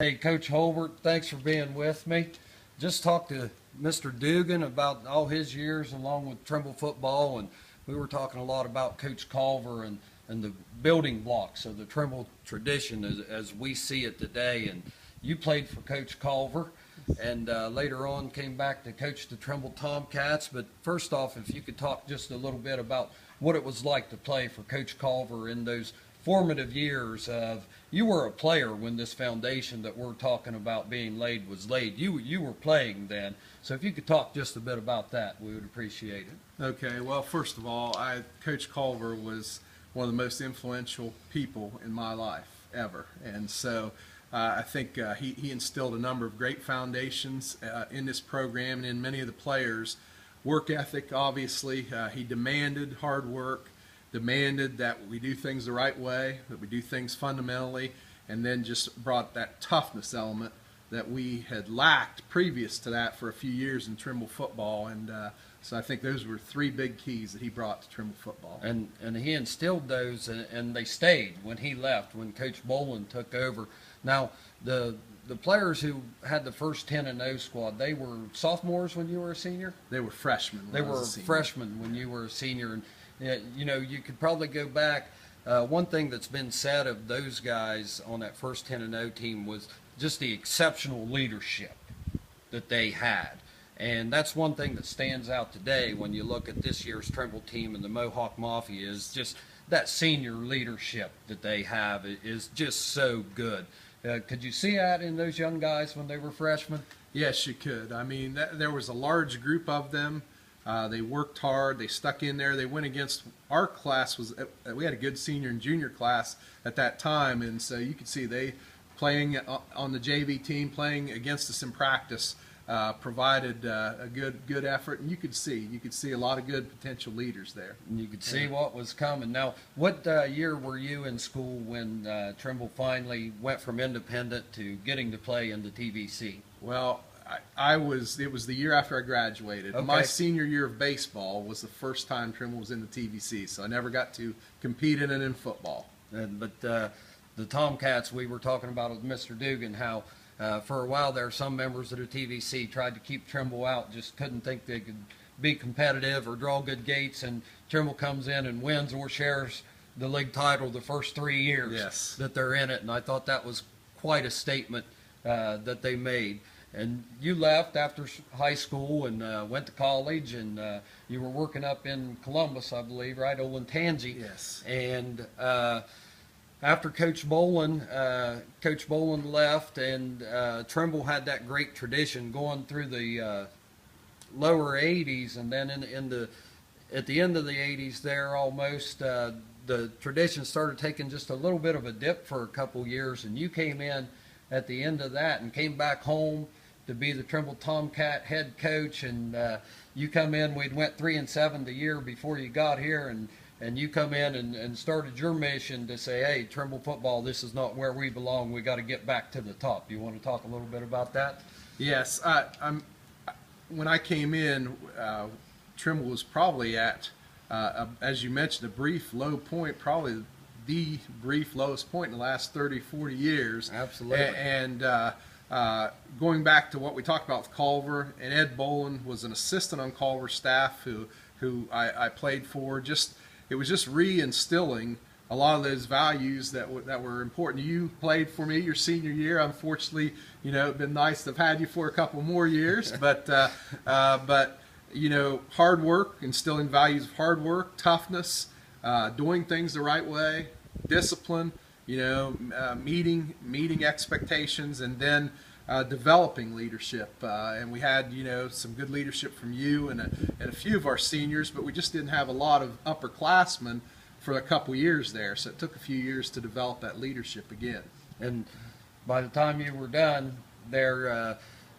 Hey, Coach Holbert, thanks for being with me. Just talked to Mr. Dugan about all his years along with Trimble football, and we were talking a lot about Coach Culver and the building blocks of the Trimble tradition as we see it today. And you played for Coach Culver, and later on came back to coach the Trimble Tomcats. But first off, if you could talk just a little bit about what it was like to play for Coach Culver in those formative years of, you were a player when this foundation that we're talking about being laid was laid. You were playing then. So if you could talk just a bit about that, we would appreciate it. Okay, well, first of all, Coach Culver was one of the most influential people in my life ever. And so I think he instilled a number of great foundations in this program and in many of the players. Work ethic, obviously. He demanded hard work, demanded that we do things the right way, that we do things fundamentally, and then just brought that toughness element that we had lacked previous to that for a few years in Trimble football. And so I think those were three big keys that he brought to Trimble football. And he instilled those, and they stayed when he left, when Coach Boland took over. Now, the players who had the first 10-0 squad, they were sophomores when you were a senior? They were freshmen. They were freshmen when you were a senior. And you know, you could probably go back. One thing that's been said of those guys on that first 10-0 team was just the exceptional leadership that they had. And that's one thing that stands out today when you look at this year's Trimble team and the Mohawk Mafia, is just that senior leadership that they have is just so good. Could you see that in those young guys when they were freshmen? Yes, you could. I mean, there was a large group of them. They worked hard. They stuck in there. They went against our class. We had a good senior and junior class at that time, and so you could see they playing on the JV team, playing against us in practice, provided a good effort, and you could see a lot of good potential leaders there. And you could see what was coming. Now, what year were you in school when Trimble finally went from independent to getting to play in the TVC? Well, it was the year after I graduated. Okay. My senior year of baseball was the first time Trimble was in the TVC, so I never got to compete in it in football. But the Tomcats, we were talking about with Mr. Dugan, how for a while there, some members of the TVC tried to keep Trimble out, just couldn't think they could be competitive or draw good gates, and Trimble comes in and wins or shares the league title the first 3 years that they're in it, and I thought that was quite a statement that they made. And you left after high school and went to college, and you were working up in Columbus, I believe, right, Olentangy. Yes. And after Coach Boland left, and Trimble had that great tradition going through the lower 80s, and then at the end of the 80s there almost, the tradition started taking just a little bit of a dip for a couple years, and you came in at the end of that and came back home to be the Trimble Tomcat head coach. And you come in, we'd went 3-7 the year before you got here, and you come in and started your mission to say, hey, Trimble football, this is not where we belong. We got to get back to the top. You want to talk a little bit about that? Yes. When I came in, Trimble was probably at, as you mentioned, a brief low point, probably the brief lowest point in the last 30, 40 years. Absolutely. And going back to what we talked about with Culver, and Ed Boland was an assistant on Culver's staff who I played for. It was just reinstilling a lot of those values that were important. You played for me your senior year. Unfortunately, it'd been nice to have had you for a couple more years, but hard work, instilling values of hard work, toughness, doing things the right way, discipline, meeting expectations, and then developing leadership. And we had, some good leadership from you and a few of our seniors, but we just didn't have a lot of upperclassmen for a couple years there. So it took a few years to develop that leadership again. And by the time you were done there,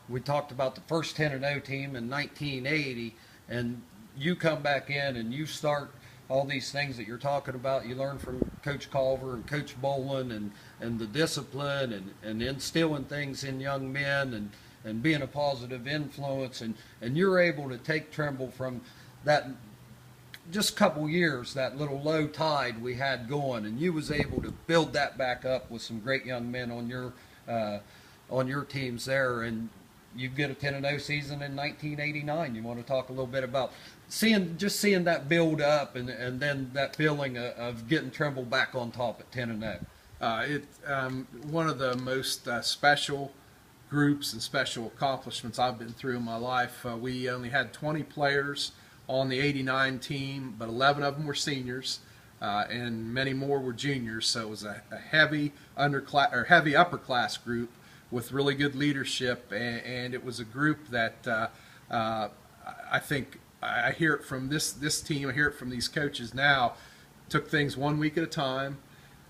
we talked about the first 10-0 team in 1980, and you come back in and you start all these things that you're talking about. You learn from Coach Culver and Coach Boland and the discipline and instilling things in young men and being a positive influence, and you're able to take Trimble from that just a couple years, that little low tide we had going, and you was able to build that back up with some great young men on your on your teams there, and you get a 10-0 season in 1989. You want to talk a little bit about seeing that build up, and then that feeling of getting Trimble back on top at 10-0. One of the most special groups and special accomplishments I've been through in my life. We only had 20 players on the '89 team, but 11 of them were seniors, and many more were juniors. So it was a heavy upper class group with really good leadership, and it was a group that I think I hear it from this team. I hear it from these coaches now. Took things 1 week at a time.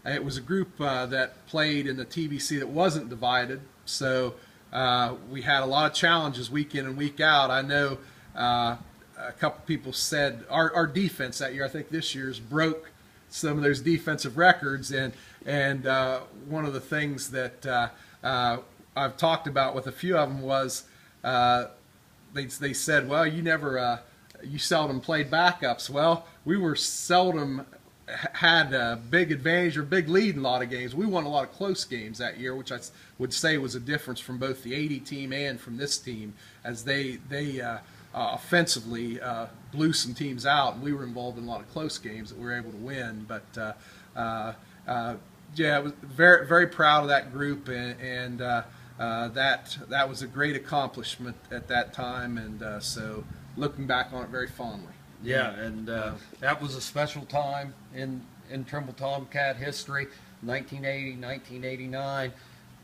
It was a group that played in the TVC that wasn't divided, so we had a lot of challenges week in and week out. I know a couple people said our defense that year, I think this year's, broke some of those defensive records, and one of the things that I've talked about with a few of them was they said, well, you seldom played backups. Well, we were seldom had a big advantage or big lead in a lot of games. We won a lot of close games that year, which I would say was a difference from both the '80 team and from this team, as they offensively blew some teams out, and we were involved in a lot of close games that we were able to win. But yeah, I was very, very proud of that group, and that was a great accomplishment at that time, and so looking back on it very fondly. Yeah, and that was a special time in Trimble Tomcat history. 1980, 1989,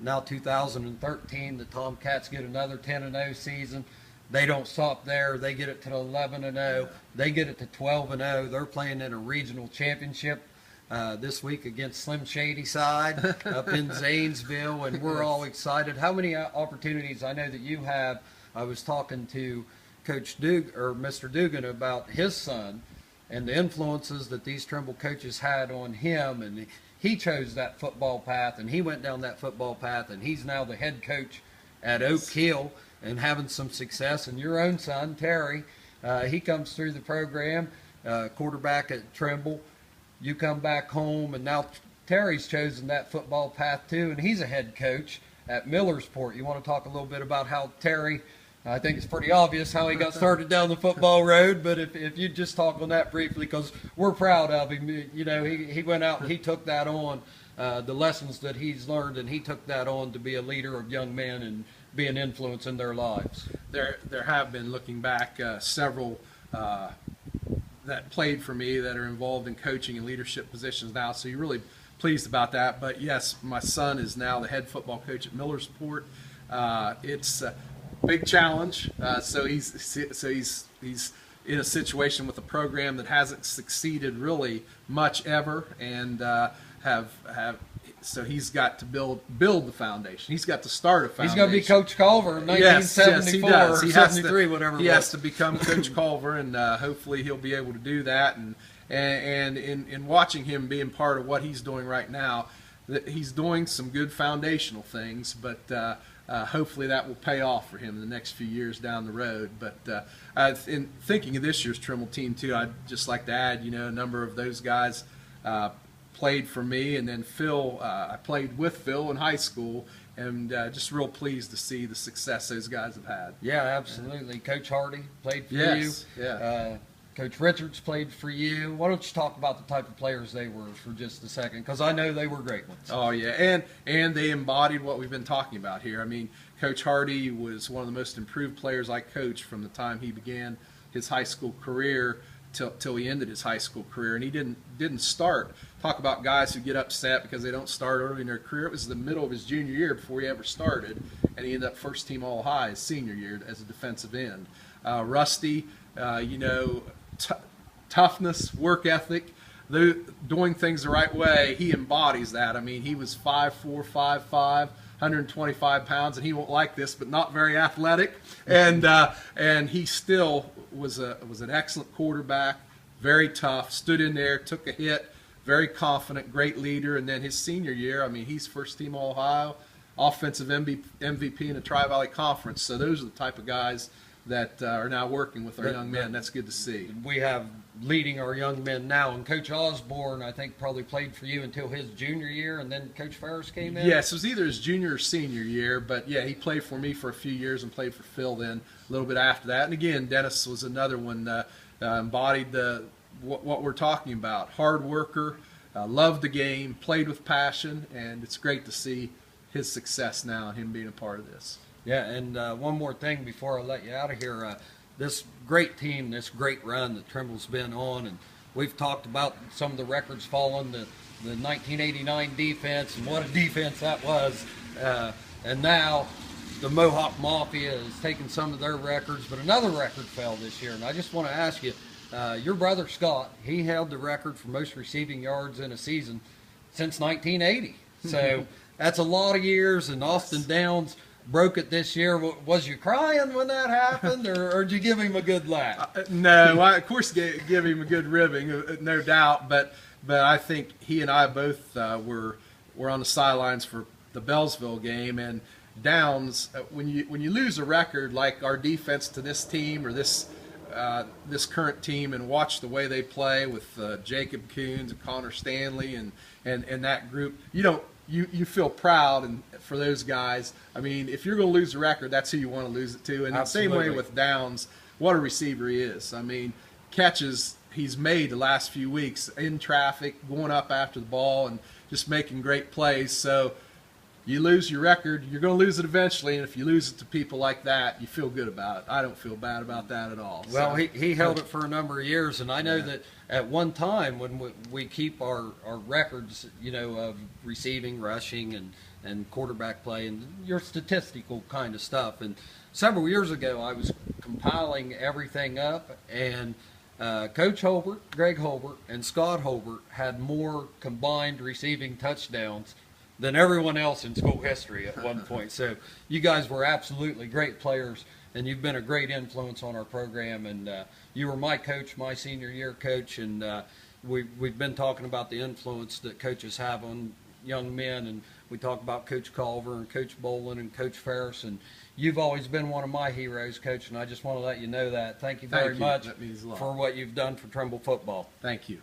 now 2013. The Tomcats get another 10-0 season. They don't stop there. They get it to 11-0. They get it to 12-0. They're playing in a regional championship this week against Slim Shady side up in Zanesville, and we're all excited. How many opportunities I know that you have? I was talking to Coach Mr. Dugan about his son and the influences that these Trimble coaches had on him, and he chose that football path, and he went down that football path, and he's now the head coach at Oak Hill and having some success. And your own son, Terry, he comes through the program, quarterback at Trimble. You come back home, and now Terry's chosen that football path too, and he's a head coach at Millersport. You want to talk a little bit about how Terry, I think it's pretty obvious how he got started down the football road, but if you just talk on that briefly, because we're proud of him. You know, he went out and he took that on, the lessons that he's learned, and he took that on to be a leader of young men and be an influence in their lives. There have been, looking back, several that played for me that are involved in coaching and leadership positions now, so you're really pleased about that. But yes, my son is now the head football coach at Millersport. It's big challenge. So he's in a situation with a program that hasn't succeeded really much ever, and so he's got to build the foundation. He's got to start a foundation. He's going to be Coach Culver in 1974 yes, or 73, whatever. He has to become Coach Culver, and hopefully he'll be able to do that. And in watching him being part of what he's doing right now, he's doing some good foundational things, but hopefully that will pay off for him in the next few years down the road. But in thinking of this year's Trimble team too, I'd just like to add, a number of those guys played for me, and then Phil, I played with Phil in high school, and just real pleased to see the success those guys have had. Yeah, absolutely. Coach Hardy played for yes, you. Yeah. Coach Richards played for you. Why don't you talk about the type of players they were for just a second, because I know they were great ones. Oh, yeah, and they embodied what we've been talking about here. I mean, Coach Hardy was one of the most improved players I coached from the time he began his high school career till he ended his high school career, and he didn't start. Talk about guys who get upset because they don't start early in their career. It was the middle of his junior year before he ever started, and he ended up first team all high his senior year as a defensive end. Rusty, toughness, work ethic, doing things the right way. He embodies that. I mean, he was 5'4", 5'5", 125 pounds, and he won't like this, but not very athletic. And he still was an excellent quarterback, very tough, stood in there, took a hit, very confident, great leader. And then his senior year, I mean, he's first team All-Ohio, offensive MVP in the Tri-Valley Conference. So those are the type of guys that are now working with our young men. That's good to see. We have leading our young men now, and Coach Osborne, I think, probably played for you until his junior year, and then Coach Ferris came in? Yes, it was either his junior or senior year, but yeah, he played for me for a few years and played for Phil then a little bit after that. And again, Dennis was another one, embodied what we're talking about. Hard worker, loved the game, played with passion, and it's great to see his success now and him being a part of this. Yeah, and one more thing before I let you out of here. This great team, this great run that Trimble's been on, and we've talked about some of the records falling, the 1989 defense, and what a defense that was. And now the Mohawk Mafia has taken some of their records, but another record fell this year. And I just want to ask you, your brother Scott, he held the record for most receiving yards in a season since 1980. So that's a lot of years, and Austin Downs broke it this year. Was you crying when that happened, or did you give him a good laugh? No, I of course give him a good ribbing, no doubt. But I think he and I both were on the sidelines for the Bellsville game, and Downs. When you lose a record like our defense to this team or this current team, and watch the way they play with Jacob Coons and Connor Stanley and that group, you feel proud and for those guys. I mean, if you're going to lose a record, that's who you want to lose it to. And the same way with Downs, what a receiver he is. I mean, catches he's made the last few weeks in traffic, going up after the ball, and just making great plays. So you lose your record, you're going to lose it eventually, and if you lose it to people like that, you feel good about it. I don't feel bad about that at all. Well, he held it for a number of years, and I know that at one time when we keep our records, of receiving, rushing, and quarterback play, and your statistical kind of stuff. And several years ago, I was compiling everything up, and Coach Holbert, Greg Holbert, and Scott Holbert had more combined receiving touchdowns than everyone else in school history at one point. So you guys were absolutely great players, and you've been a great influence on our program. And you were my coach, my senior year coach, and we've been talking about the influence that coaches have on young men, and we talk about Coach Culver and Coach Bolin and Coach Ferris, and you've always been one of my heroes, Coach, and I just want to let you know that. Thank you very much That means a lot. for what you've done for Trimble football. Thank you.